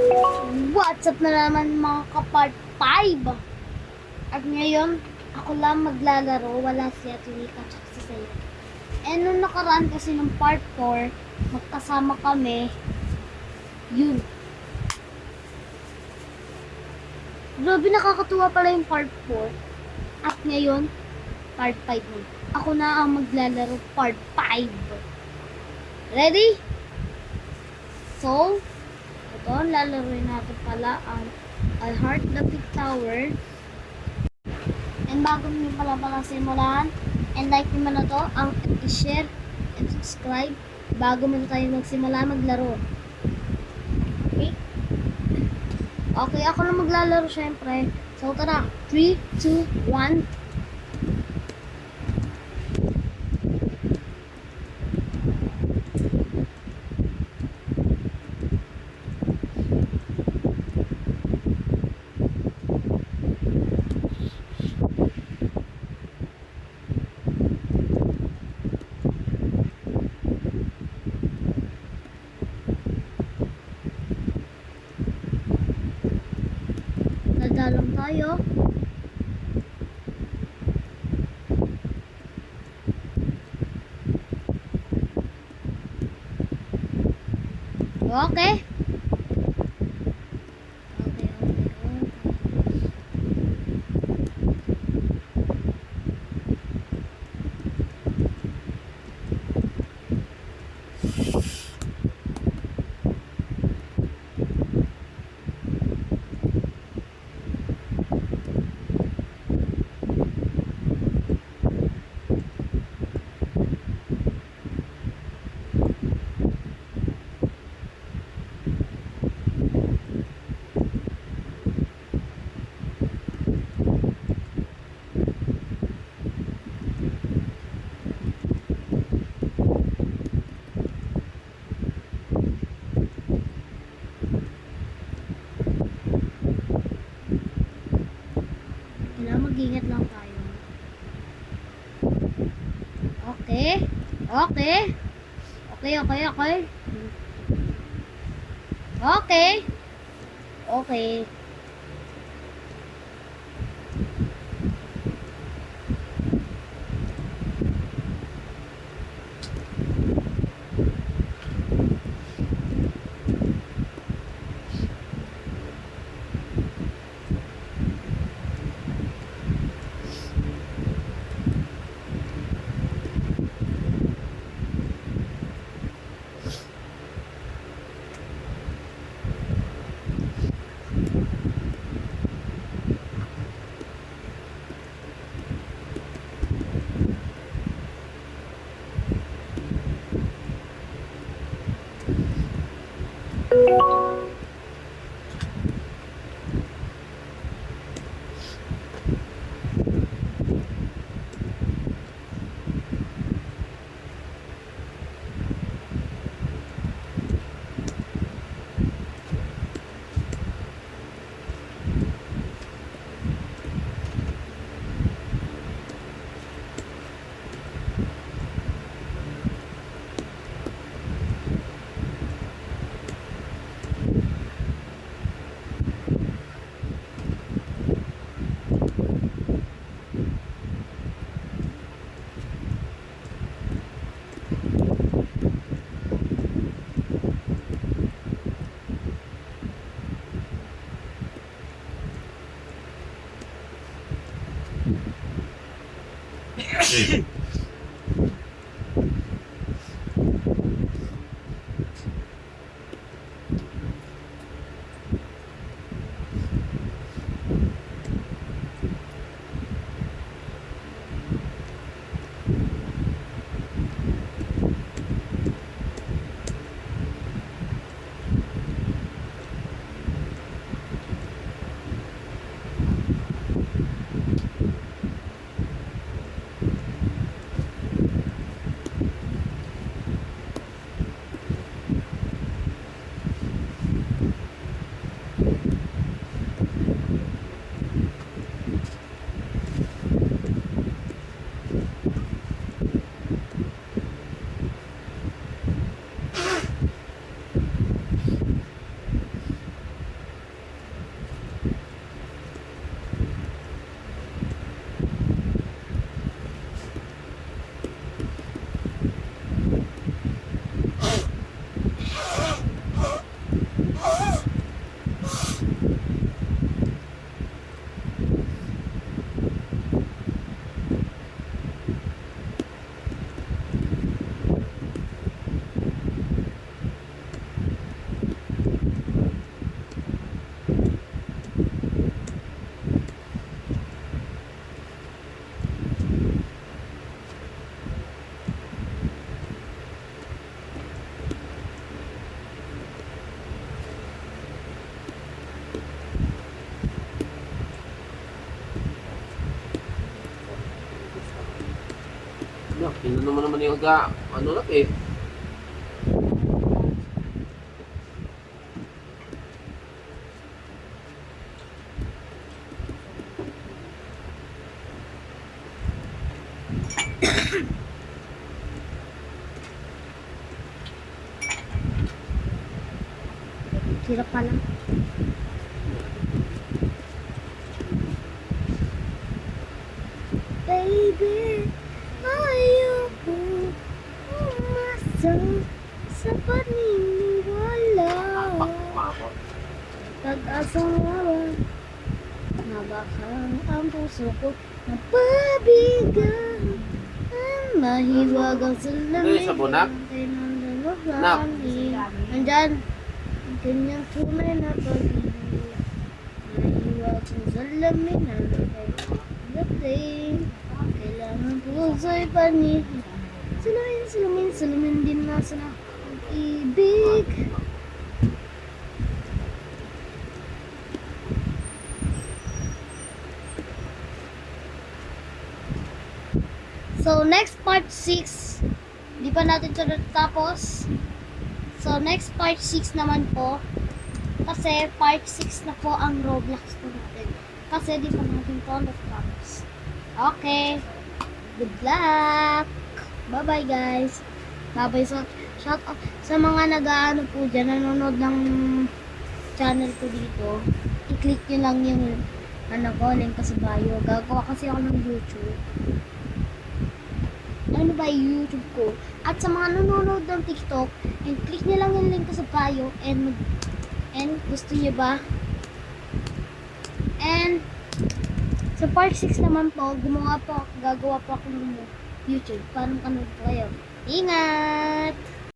What's up na naman mga kapart 5? At ngayon, ako lang maglalaro, wala si Ate Wika at si Sayo. Nung nakaraan kasi ng part 4, magkasama kami, yun. Grabe, nakakatuwa pala yung part 4. At ngayon, part 5 na. Ako na ang maglalaro part 5. Ready? So, ito, lalaroin natin pala ang I Heart the Big Tower. And bago nyo pala simulan, and like nyo na to, ang i-share and subscribe bago mo tayo magsimula maglaro. Okay? Okay, ako na maglalaro syempre. So tara, 3, 2, 1. Nadalang tayo. Okay. Mag-ingat lang tayo. Okay. Okay. Okay, okay, okay. Okay. Okay. Yun naman yung ano lang eh. Hirap pa lang. Baby, ayoko umasa sa paniniwala. Mapot. Pag-asang wawan, nabakang ang puso ko napabigan. Ang mahiwagang salamin. Ano sa bunak? Nak. Nandyan. Ang kanyang tunay na pag-ibig. Mahiwagang salamin na dating. Kailangan puso'y panig. Salamin din nasa na pag-ibig. So, next part 6. Di pa natin ito natapos. So, next part 6 naman po. Kasi, part 6 na po ang Roblox po natin. Kasi, di pa natin ito natapos. Okay. Good luck. Bye-bye, guys. Bye-bye. So, shout out sa mga nag-ano po dyan, nanonood ng channel ko dito. I-click nyo lang yung link ko sa bio. Gagawa kasi ako ng YouTube. Ano ba yung YouTube ko? At sa mga nanonood ng TikTok, and click nyo lang yung link ko sa bio and gusto nyo ba? And sa part 6 naman po, gagawa po ako ng YouTube. Paano kanood po kayo? Ingat!